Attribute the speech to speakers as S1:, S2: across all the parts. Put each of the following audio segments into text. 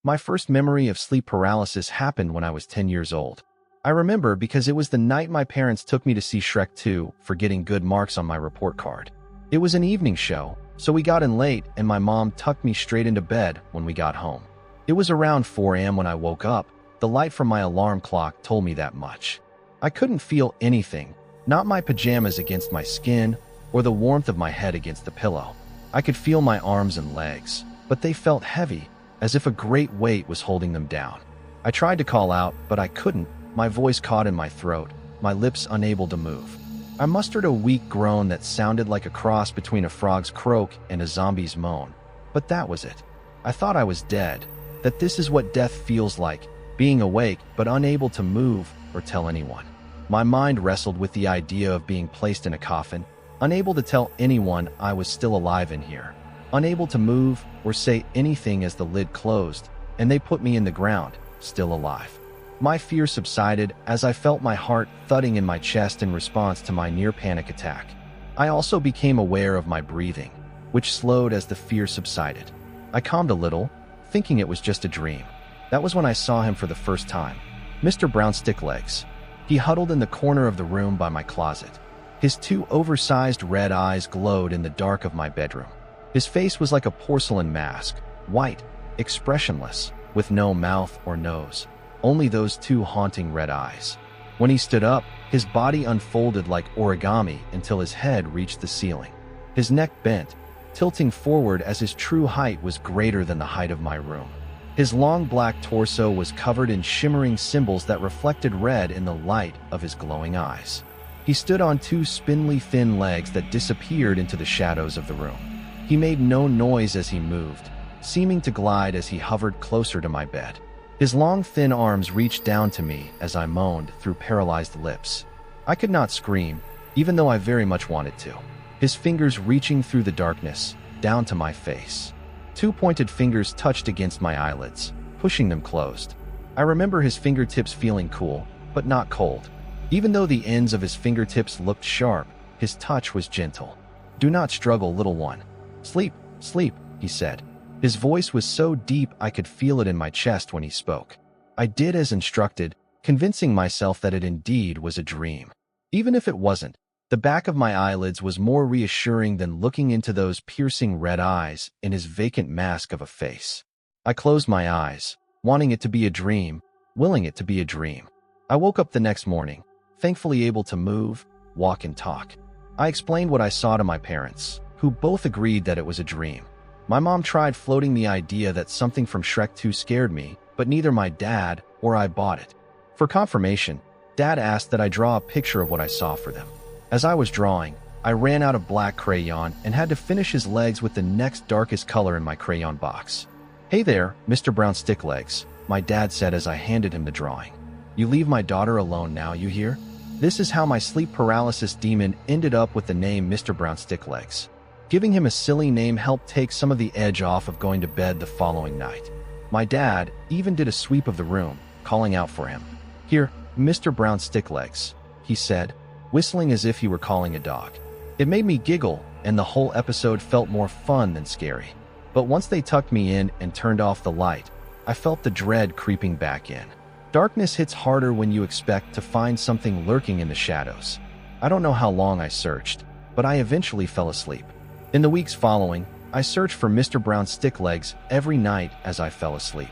S1: My first memory of sleep paralysis happened when I was 10 years old. I remember because it was the night my parents took me to see Shrek 2 for getting good marks on my report card. It was an evening show, so we got in late and my mom tucked me straight into bed when we got home. It was around 4 a.m. when I woke up. The light from my alarm clock told me that much. I couldn't feel anything, not my pajamas against my skin or the warmth of my head against the pillow. I could feel my arms and legs, but they felt heavy, as if a great weight was holding them down. I tried to call out, but I couldn't, my voice caught in my throat, my lips unable to move. I mustered a weak groan that sounded like a cross between a frog's croak and a zombie's moan. But that was it. I thought I was dead, that this is what death feels like, being awake but unable to move or tell anyone. My mind wrestled with the idea of being placed in a coffin, unable to tell anyone I was still alive in here. Unable to move or say anything as the lid closed, and they put me in the ground, still alive. My fear subsided as I felt my heart thudding in my chest in response to my near-panic attack. I also became aware of my breathing, which slowed as the fear subsided. I calmed a little, thinking it was just a dream. That was when I saw him for the first time, Mr. BrownStickLegs. He huddled in the corner of the room by my closet. His two oversized red eyes glowed in the dark of my bedroom. His face was like a porcelain mask, white, expressionless, with no mouth or nose, only those two haunting red eyes. When he stood up, his body unfolded like origami until his head reached the ceiling. His neck bent, tilting forward as his true height was greater than the height of my room. His long black torso was covered in shimmering symbols that reflected red in the light of his glowing eyes. He stood on two spindly thin legs that disappeared into the shadows of the room. He made no noise as he moved, seeming to glide as he hovered closer to my bed. His long, thin arms reached down to me as I moaned through paralyzed lips. I could not scream, even though I very much wanted to. His fingers reaching through the darkness, down to my face. Two pointed fingers touched against my eyelids, pushing them closed. I remember his fingertips feeling cool, but not cold. Even though the ends of his fingertips looked sharp, his touch was gentle. "Do not struggle, little one. Sleep, sleep," he said. His voice was so deep I could feel it in my chest when he spoke. I did as instructed, convincing myself that it indeed was a dream. Even if it wasn't, the back of my eyelids was more reassuring than looking into those piercing red eyes in his vacant mask of a face. I closed my eyes, wanting it to be a dream, willing it to be a dream. I woke up the next morning, thankfully able to move, walk, and talk. I explained what I saw to my parents, who both agreed that it was a dream. My mom tried floating the idea that something from Shrek 2 scared me, but neither my dad or I bought it. For confirmation, Dad asked that I draw a picture of what I saw for them. As I was drawing, I ran out of black crayon and had to finish his legs with the next darkest color in my crayon box. "Hey there, Mr. BrownStickLegs," my dad said as I handed him the drawing. "You leave my daughter alone now, you hear?" This is how my sleep paralysis demon ended up with the name Mr. BrownStickLegs. Giving him a silly name helped take some of the edge off of going to bed the following night. My dad even did a sweep of the room, calling out for him. "Here, Mr. BrownStickLegs," he said, whistling as if he were calling a dog. It made me giggle, and the whole episode felt more fun than scary. But once they tucked me in and turned off the light, I felt the dread creeping back in. Darkness hits harder when you expect to find something lurking in the shadows. I don't know how long I searched, but I eventually fell asleep. In the weeks following, I searched for Mr. BrownStickLegs every night as I fell asleep.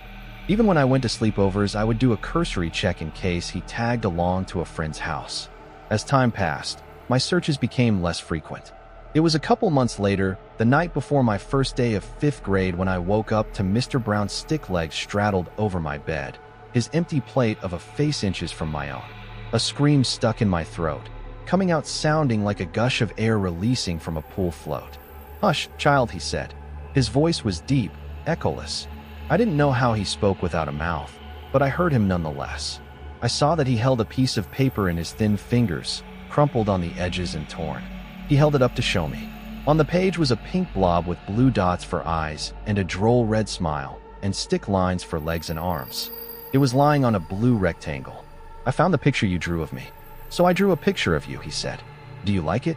S1: Even when I went to sleepovers, I would do a cursory check in case he tagged along to a friend's house. As time passed, my searches became less frequent. It was a couple months later, the night before my first day of 5th grade, when I woke up to Mr. BrownStickLegs straddled over my bed, his empty plate of a face inches from my own. A scream stuck in my throat, coming out sounding like a gush of air releasing from a pool float. "Hush, child," he said. His voice was deep, echoless. I didn't know how he spoke without a mouth, but I heard him nonetheless. I saw that he held a piece of paper in his thin fingers, crumpled on the edges and torn. He held it up to show me. On the page was a pink blob with blue dots for eyes and a droll red smile, and stick lines for legs and arms. It was lying on a blue rectangle. "I found the picture you drew of me. So I drew a picture of you," he said. "Do you like it?"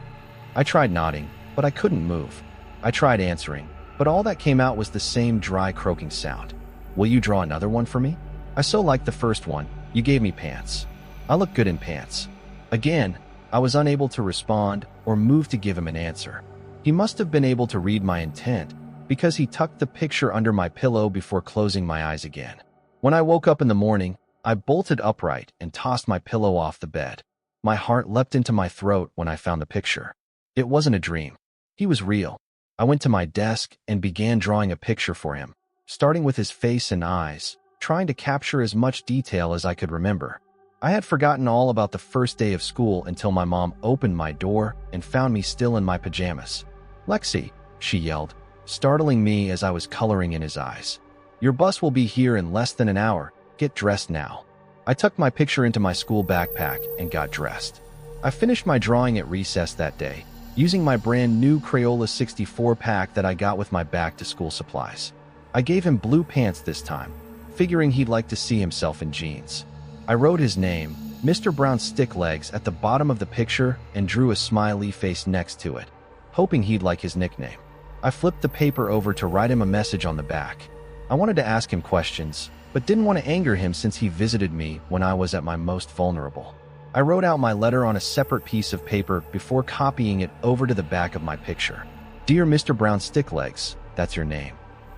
S1: I tried nodding, but I couldn't move. I tried answering, but all that came out was the same dry croaking sound. Will you draw another one for me? I so liked the first one. You gave me pants. I look good in pants. Again, I was unable to respond or move to give him an answer. He must have been able to read my intent because he tucked the picture under my pillow before closing my eyes again. When I woke up in the morning, I bolted upright and tossed my pillow off the bed. My heart leapt into my throat when I found the picture. It wasn't a dream. He was real. I went to my desk and began drawing a picture for him, starting with his face and eyes, trying to capture as much detail as I could remember. I had forgotten all about the first day of school until my mom opened my door and found me still in my pajamas. "Lexi," she yelled, startling me as I was coloring in his eyes. "Your bus will be here in less than an hour. Get dressed now." I tucked my picture into my school backpack and got dressed. I finished my drawing at recess that day, using my brand new Crayola 64 pack that I got with my back-to-school supplies. I gave him blue pants this time, figuring he'd like to see himself in jeans. I wrote his name, Mr. BrownStickLegs, at the bottom of the picture and drew a smiley face next to it, hoping he'd like his nickname. I flipped the paper over to write him a message on the back. I wanted to ask him questions, but didn't want to anger him since he visited me when I was at my most vulnerable. I wrote out my letter on a separate piece of paper before copying it over to the back of my picture. "Dear Mr. BrownStickLegs," that's your name.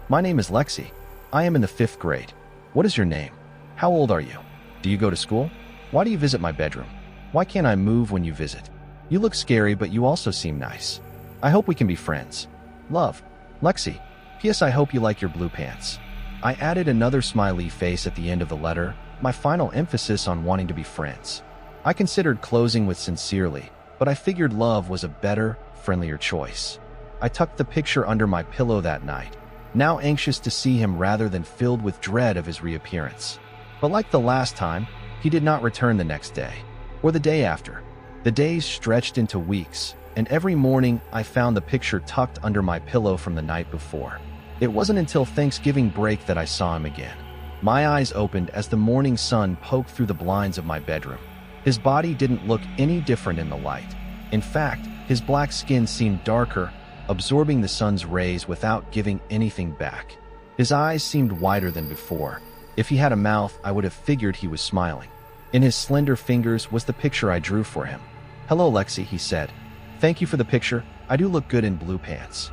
S1: "My name is Lexi. I am in the 5th grade. What is your name? How old are you? Do you go to school? Why do you visit my bedroom? Why can't I move when you visit? You look scary, but you also seem nice. I hope we can be friends. Love, Lexi. P.S. I hope you like your blue pants." I added another smiley face at the end of the letter, my final emphasis on wanting to be friends. I considered closing with "sincerely," but I figured love was a better, friendlier choice. I tucked the picture under my pillow that night, now anxious to see him rather than filled with dread of his reappearance. But like the last time, he did not return the next day, or the day after. The days stretched into weeks, and every morning I found the picture tucked under my pillow from the night before. It wasn't until Thanksgiving break that I saw him again. My eyes opened as the morning sun poked through the blinds of my bedroom. His body didn't look any different in the light. In fact, his black skin seemed darker, absorbing the sun's rays without giving anything back. His eyes seemed wider than before. If he had a mouth, I would have figured he was smiling. In his slender fingers was the picture I drew for him. "Hello, Lexi," he said. "Thank you for the picture. I do look good in blue pants."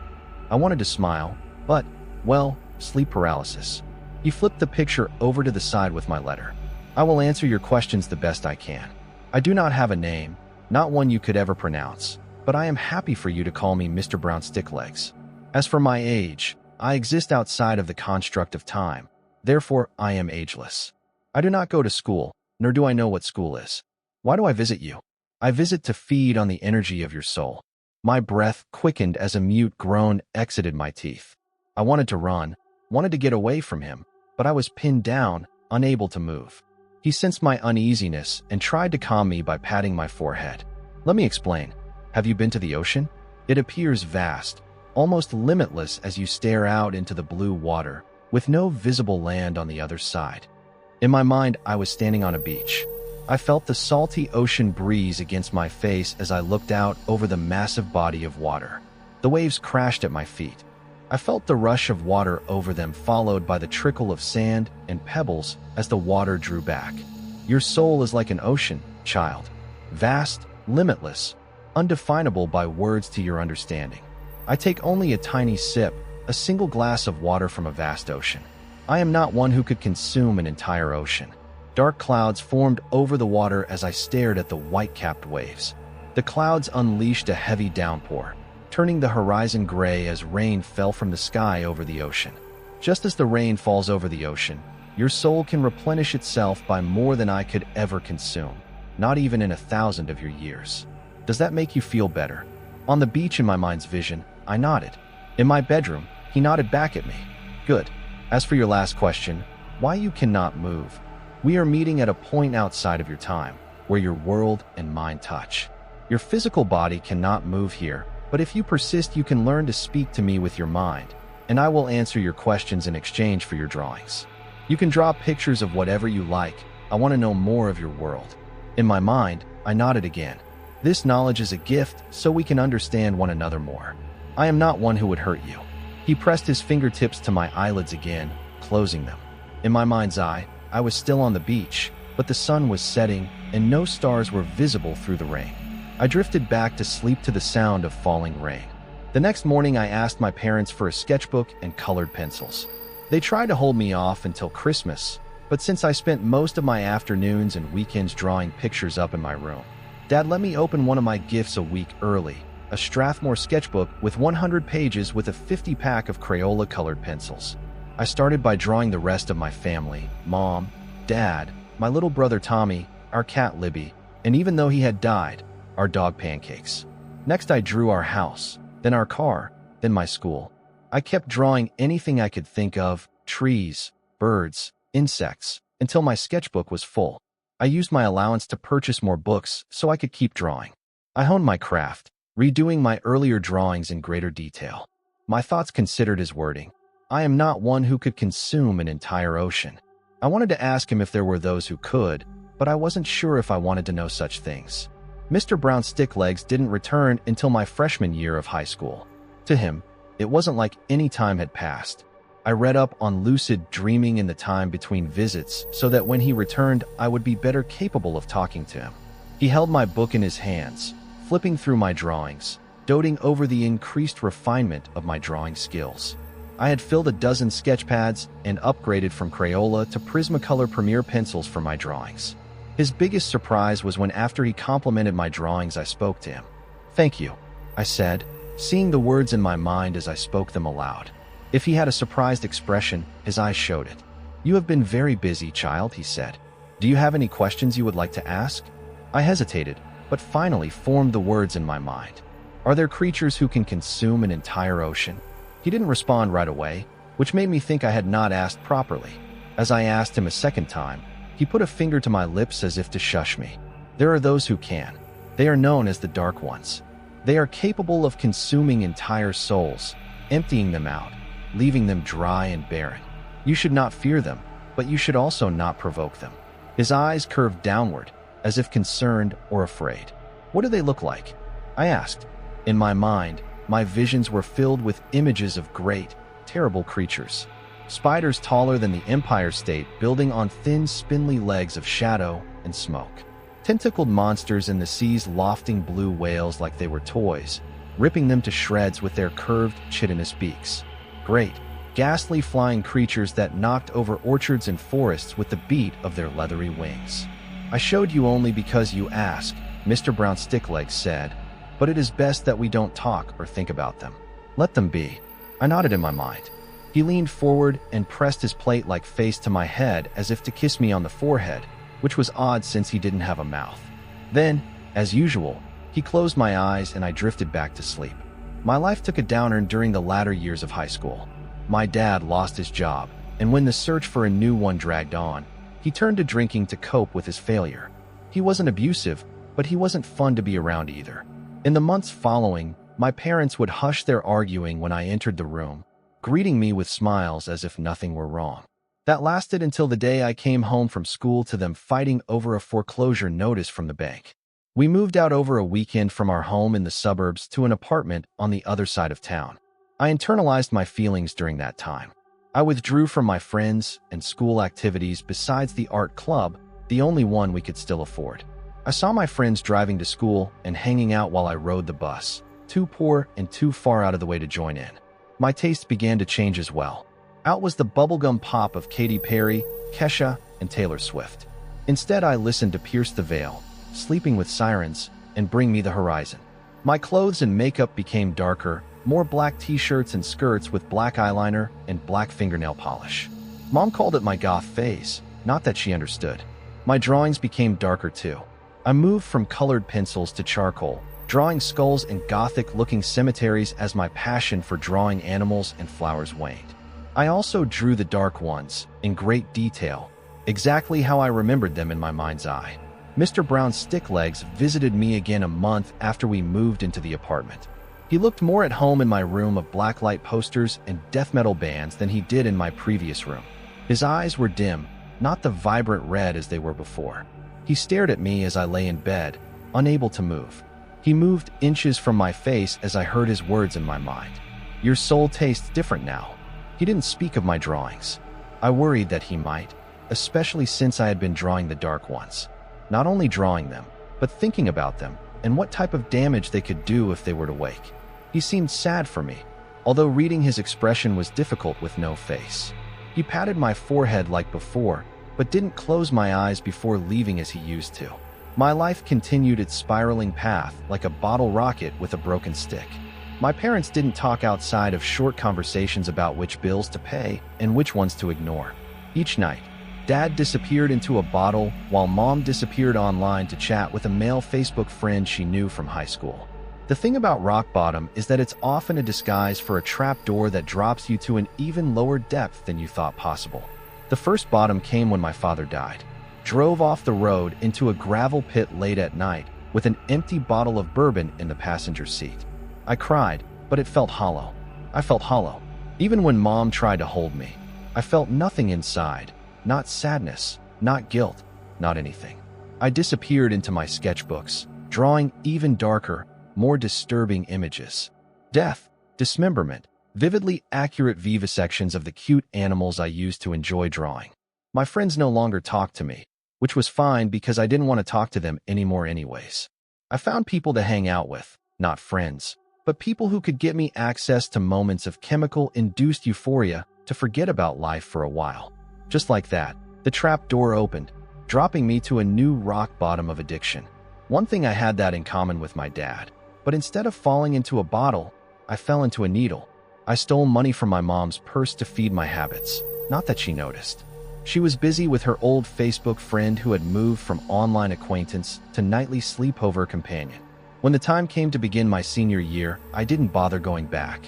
S1: I wanted to smile, but, well, sleep paralysis. He flipped the picture over to the side with my letter. "I will answer your questions the best I can. I do not have a name, not one you could ever pronounce, but I am happy for you to call me Mr. BrownStickLegs. As for my age, I exist outside of the construct of time. Therefore, I am ageless. I do not go to school, nor do I know what school is. Why do I visit you? I visit to feed on the energy of your soul." My breath quickened as a mute groan exited my teeth. I wanted to run, wanted to get away from him, but I was pinned down, unable to move. He sensed my uneasiness and tried to calm me by patting my forehead. "Let me explain. Have you been to the ocean? It appears vast, almost limitless as you stare out into the blue water, with no visible land on the other side." In my mind, I was standing on a beach. I felt the salty ocean breeze against my face as I looked out over the massive body of water. The waves crashed at my feet. I felt the rush of water over them, followed by the trickle of sand and pebbles as the water drew back. "Your soul is like an ocean, child. Vast, limitless, undefinable by words to your understanding. I take only a tiny sip, a single glass of water from a vast ocean. I am not one who could consume an entire ocean." Dark clouds formed over the water as I stared at the white-capped waves. The clouds unleashed a heavy downpour, turning the horizon gray as rain fell from the sky over the ocean. Just as the rain falls over the ocean, your soul can replenish itself by more than I could ever consume, not even in 1,000 of your years. Does that make you feel better? On the beach in my mind's vision, I nodded. In my bedroom, he nodded back at me. Good. As for your last question, why you cannot move? We are meeting at a point outside of your time, where your world and mine touch. Your physical body cannot move here, but if you persist, you can learn to speak to me with your mind, and I will answer your questions in exchange for your drawings. You can draw pictures of whatever you like. I want to know more of your world. In my mind, I nodded again. This knowledge is a gift, so we can understand one another more. I am not one who would hurt you. He pressed his fingertips to my eyelids again, closing them. In my mind's eye, I was still on the beach, but the sun was setting and no stars were visible through the rain. I drifted back to sleep to the sound of falling rain. The next morning, I asked my parents for a sketchbook and colored pencils. They tried to hold me off until Christmas, but since I spent most of my afternoons and weekends drawing pictures up in my room, Dad let me open one of my gifts a week early, a Strathmore sketchbook with 100 pages with a 50-pack of Crayola-colored pencils. I started by drawing the rest of my family, Mom, Dad, my little brother Tommy, our cat Libby, and even though he had died, our dog Pancakes. Next I drew our house, then our car, then my school. I kept drawing anything I could think of, trees, birds, insects, until my sketchbook was full. I used my allowance to purchase more books so I could keep drawing. I honed my craft, redoing my earlier drawings in greater detail. My thoughts considered his wording. I am not one who could consume an entire ocean. I wanted to ask him if there were those who could, but I wasn't sure if I wanted to know such things. Mr. BrownStickLegs didn't return until my freshman year of high school. To him, it wasn't like any time had passed. I read up on lucid dreaming in the time between visits so that when he returned, I would be better capable of talking to him. He held my book in his hands, flipping through my drawings, doting over the increased refinement of my drawing skills. I had filled a dozen sketch pads and upgraded from Crayola to Prismacolor Premier pencils for my drawings. His biggest surprise was when after he complimented my drawings, I spoke to him. "Thank you," I said, seeing the words in my mind as I spoke them aloud. If he had a surprised expression, his eyes showed it. "You have been very busy, child," he said. "Do you have any questions you would like to ask?" I hesitated, but finally formed the words in my mind. "Are there creatures who can consume an entire ocean?" He didn't respond right away, which made me think I had not asked properly. As I asked him a second time, he put a finger to my lips as if to shush me. "There are those who can. They are known as the Dark Ones. They are capable of consuming entire souls, emptying them out, leaving them dry and barren. You should not fear them, but you should also not provoke them." His eyes curved downward, as if concerned or afraid. "What do they look like?" I asked. In my mind, my visions were filled with images of great, terrible creatures. Spiders taller than the Empire State building on thin, spindly legs of shadow and smoke. Tentacled monsters in the seas lofting blue whales like they were toys, ripping them to shreds with their curved, chitinous beaks. Great, ghastly flying creatures that knocked over orchards and forests with the beat of their leathery wings. "I showed you only because you asked," Mr. BrownStickLegs said, "but it is best that we don't talk or think about them. Let them be." I nodded in my mind. He leaned forward and pressed his plate-like face to my head as if to kiss me on the forehead, which was odd since he didn't have a mouth. Then, as usual, he closed my eyes and I drifted back to sleep. My life took a downer during the latter years of high school. My dad lost his job, and when the search for a new one dragged on, he turned to drinking to cope with his failure. He wasn't abusive, but he wasn't fun to be around either. In the months following, my parents would hush their arguing when I entered the room, greeting me with smiles as if nothing were wrong. That lasted until the day I came home from school to them fighting over a foreclosure notice from the bank. We moved out over a weekend from our home in the suburbs to an apartment on the other side of town. I internalized my feelings during that time. I withdrew from my friends and school activities besides the art club, the only one we could still afford. I saw my friends driving to school and hanging out while I rode the bus, too poor and too far out of the way to join in. My taste began to change as well. Out was the bubblegum pop of Katy Perry, Kesha, and Taylor Swift. Instead, I listened to Pierce the Veil, Sleeping with Sirens, and Bring Me the Horizon. My clothes and makeup became darker, more black t-shirts and skirts with black eyeliner and black fingernail polish. Mom called it my goth phase, not that she understood. My drawings became darker too. I moved from colored pencils to charcoal, drawing skulls and gothic-looking cemeteries as my passion for drawing animals and flowers waned. I also drew the Dark Ones, in great detail, exactly how I remembered them in my mind's eye. Mr. BrownStickLegs visited me again a month after we moved into the apartment. He looked more at home in my room of blacklight posters and death metal bands than he did in my previous room. His eyes were dim, not the vibrant red as they were before. He stared at me as I lay in bed, unable to move. He moved inches from my face as I heard his words in my mind. "Your soul tastes different now." He didn't speak of my drawings. I worried that he might, especially since I had been drawing the dark ones. Not only drawing them, but thinking about them and what type of damage they could do if they were to wake. He seemed sad for me, although reading his expression was difficult with no face. He patted my forehead like before, but didn't close my eyes before leaving as he used to. My life continued its spiraling path like a bottle rocket with a broken stick. My parents didn't talk outside of short conversations about which bills to pay and which ones to ignore. Each night, Dad disappeared into a bottle while Mom disappeared online to chat with a male Facebook friend she knew from high school. The thing about rock bottom is that it's often a disguise for a trapdoor that drops you to an even lower depth than you thought possible. The first bottom came when my father died. Drove off the road into a gravel pit late at night with an empty bottle of bourbon in the passenger seat. I cried, but it felt hollow. I felt hollow. Even when Mom tried to hold me, I felt nothing inside. Not sadness, not guilt, not anything. I disappeared into my sketchbooks, drawing even darker, more disturbing images. Death, dismemberment, vividly accurate vivisections of the cute animals I used to enjoy drawing. My friends no longer talked to me, which was fine because I didn't want to talk to them anymore anyways. I found people to hang out with, not friends, but people who could get me access to moments of chemical-induced euphoria to forget about life for a while. Just like that, the trap door opened, dropping me to a new rock bottom of addiction. One thing I had that in common with my dad, but instead of falling into a bottle, I fell into a needle. I stole money from my mom's purse to feed my habits, not that she noticed. She was busy with her old Facebook friend who had moved from online acquaintance to nightly sleepover companion. When the time came to begin my senior year, I didn't bother going back.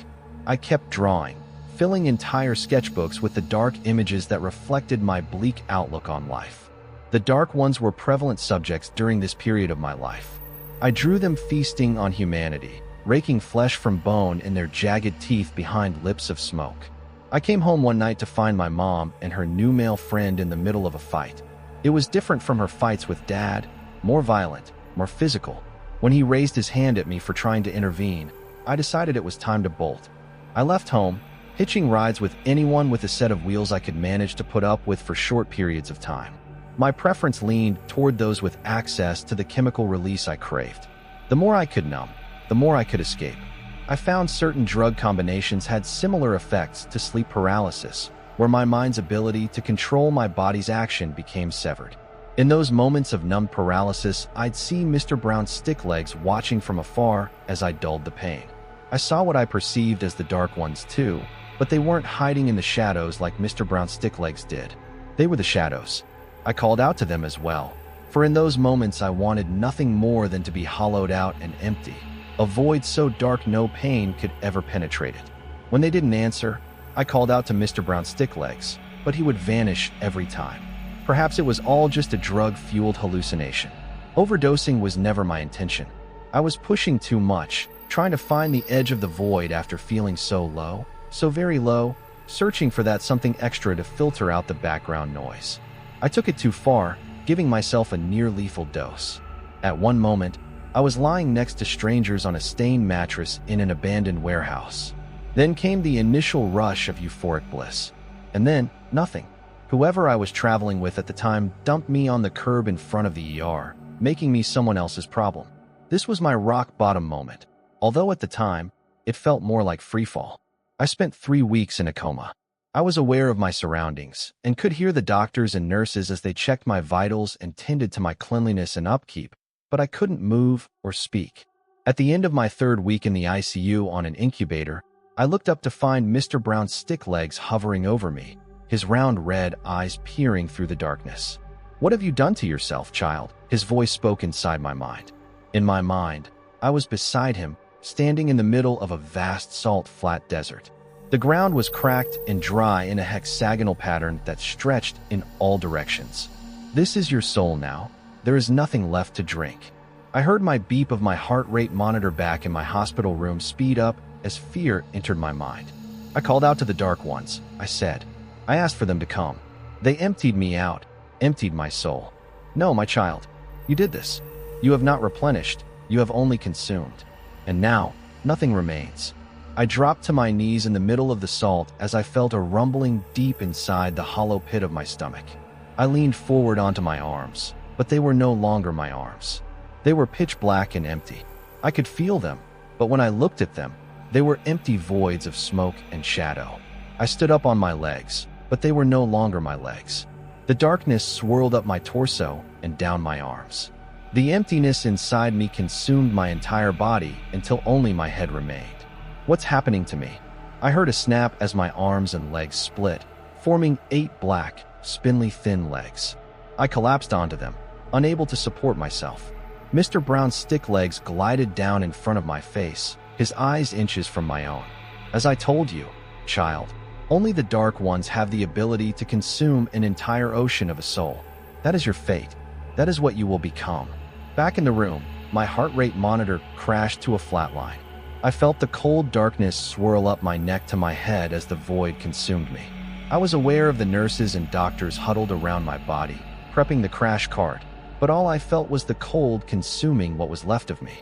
S1: I kept drawing, filling entire sketchbooks with the dark images that reflected my bleak outlook on life. The dark ones were prevalent subjects during this period of my life. I drew them feasting on humanity, raking flesh from bone in their jagged teeth behind lips of smoke. I came home one night to find my mom and her new male friend in the middle of a fight. It was different from her fights with Dad, more violent, more physical. When he raised his hand at me for trying to intervene, I decided it was time to bolt. I left home, hitching rides with anyone with a set of wheels I could manage to put up with for short periods of time. My preference leaned toward those with access to the chemical release I craved. The more I could numb, the more I could escape. I found certain drug combinations had similar effects to sleep paralysis, where my mind's ability to control my body's action became severed. In those moments of numb paralysis, I'd see Mr. BrownStickLegs watching from afar as I dulled the pain. I saw what I perceived as the dark ones too, but they weren't hiding in the shadows like Mr. BrownStickLegs did. They were the shadows. I called out to them as well, for in those moments I wanted nothing more than to be hollowed out and empty, a void so dark no pain could ever penetrate it. When they didn't answer, I called out to Mr. BrownStickLegs, but he would vanish every time. Perhaps it was all just a drug-fueled hallucination. Overdosing was never my intention. I was pushing too much, trying to find the edge of the void after feeling so low, so very low, searching for that something extra to filter out the background noise. I took it too far, giving myself a near-lethal dose. At one moment, I was lying next to strangers on a stained mattress in an abandoned warehouse. Then came the initial rush of euphoric bliss. And then, nothing. Whoever I was traveling with at the time dumped me on the curb in front of the ER, making me someone else's problem. This was my rock-bottom moment, although at the time, it felt more like freefall. I spent 3 weeks in a coma. I was aware of my surroundings and could hear the doctors and nurses as they checked my vitals and tended to my cleanliness and upkeep, but I couldn't move or speak. At the end of my 3rd week in the ICU on an incubator, I looked up to find Mr. BrownStickLegs hovering over me, his round red eyes peering through the darkness. "What have you done to yourself, child?" His voice spoke inside my mind. In my mind, I was beside him, standing in the middle of a vast salt-flat desert. The ground was cracked and dry in a hexagonal pattern that stretched in all directions. "This is your soul now. There is nothing left to drink." I heard my beep of my heart rate monitor back in my hospital room speed up as fear entered my mind. I called out to the dark ones, I said. I asked for them to come. They emptied me out, emptied my soul. "No, my child, you did this. You have not replenished, you have only consumed. And now, nothing remains. I dropped to my knees in the middle of the salt as I felt a rumbling deep inside the hollow pit of my stomach. I leaned forward onto my arms, but they were no longer my arms. They were pitch black and empty. I could feel them, but when I looked at them, they were empty voids of smoke and shadow. I stood up on my legs, but they were no longer my legs. The darkness swirled up my torso and down my arms. The emptiness inside me consumed my entire body until only my head remained. What's happening to me? I heard a snap as my arms and legs split, forming 8 black, spindly thin legs. I collapsed onto them, unable to support myself. Mr. BrownStickLegs glided down in front of my face, his eyes inches from my own. As I told you, child, only the dark ones have the ability to consume an entire ocean of a soul. That is your fate. That is what you will become. Back in the room, my heart rate monitor crashed to a flat line. I felt the cold darkness swirl up my neck to my head as the void consumed me. I was aware of the nurses and doctors huddled around my body, prepping the crash cart, but all I felt was the cold consuming what was left of me.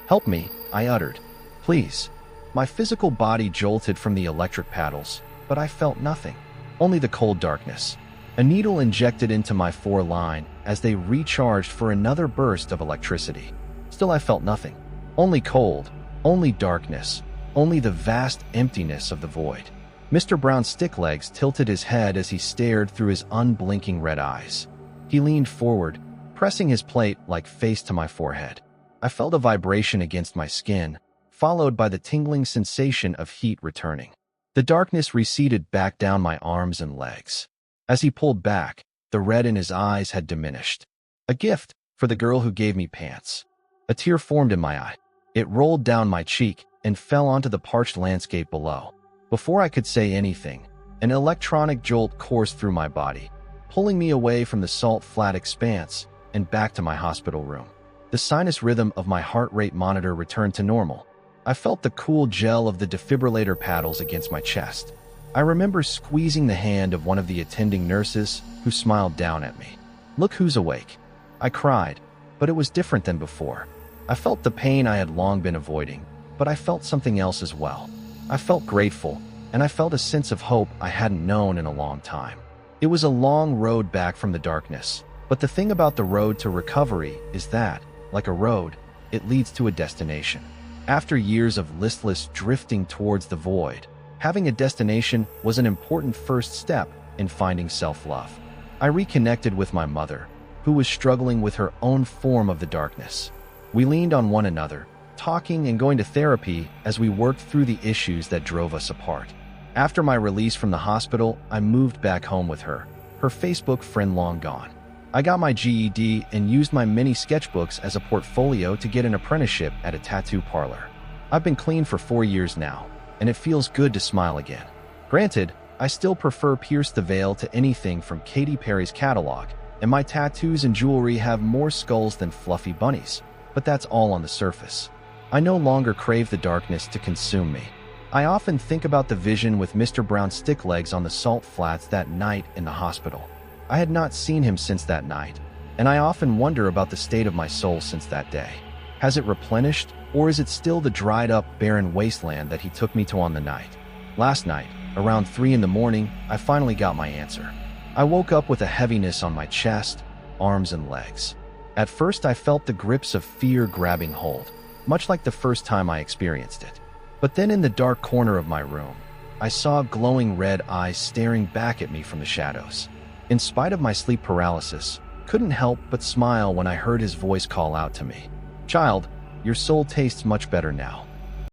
S1: "Help me," I uttered. "Please." My physical body jolted from the electric paddles, but I felt nothing, only the cold darkness. A needle injected into my foreline as they recharged for another burst of electricity. Still I felt nothing, only cold, only darkness, only the vast emptiness of the void. Mr. BrownStickLegs tilted his head as he stared through his unblinking red eyes. He leaned forward, pressing his plate like face to my forehead. I felt a vibration against my skin, followed by the tingling sensation of heat returning. The darkness receded back down my arms and legs. As he pulled back, the red in his eyes had diminished. A gift for the girl who gave me pants. A tear formed in my eye. It rolled down my cheek and fell onto the parched landscape below. Before I could say anything, an electronic jolt coursed through my body, pulling me away from the salt-flat expanse and back to my hospital room. The sinus rhythm of my heart rate monitor returned to normal. I felt the cool gel of the defibrillator paddles against my chest. I remember squeezing the hand of one of the attending nurses who smiled down at me. "Look who's awake." I cried, but it was different than before. I felt the pain I had long been avoiding, but I felt something else as well. I felt grateful, and I felt a sense of hope I hadn't known in a long time. It was a long road back from the darkness, but the thing about the road to recovery is that, like a road, it leads to a destination. After years of listless drifting towards the void, having a destination was an important first step in finding self-love. I reconnected with my mother, who was struggling with her own form of the darkness. We leaned on one another, talking and going to therapy as we worked through the issues that drove us apart. After my release from the hospital, I moved back home with her Facebook friend long gone. I got my GED and used my mini sketchbooks as a portfolio to get an apprenticeship at a tattoo parlor. I've been clean for 4 years now, and it feels good to smile again. Granted, I still prefer Pierce the Veil to anything from Katy Perry's catalog, and my tattoos and jewelry have more skulls than fluffy bunnies, but that's all on the surface. I no longer crave the darkness to consume me. I often think about the vision with Mr. BrownStickLegs on the salt flats that night in the hospital. I had not seen him since that night, and I often wonder about the state of my soul since that day. Has it replenished, or is it still the dried-up, barren wasteland that he took me to on the night? Last night, around 3 in the morning, I finally got my answer. I woke up with a heaviness on my chest, arms, and legs. At first, I felt the grips of fear grabbing hold, much like the first time I experienced it. But then in the dark corner of my room, I saw glowing red eyes staring back at me from the shadows. In spite of my sleep paralysis, couldn't help but smile when I heard his voice call out to me. "Child, your soul tastes much better now."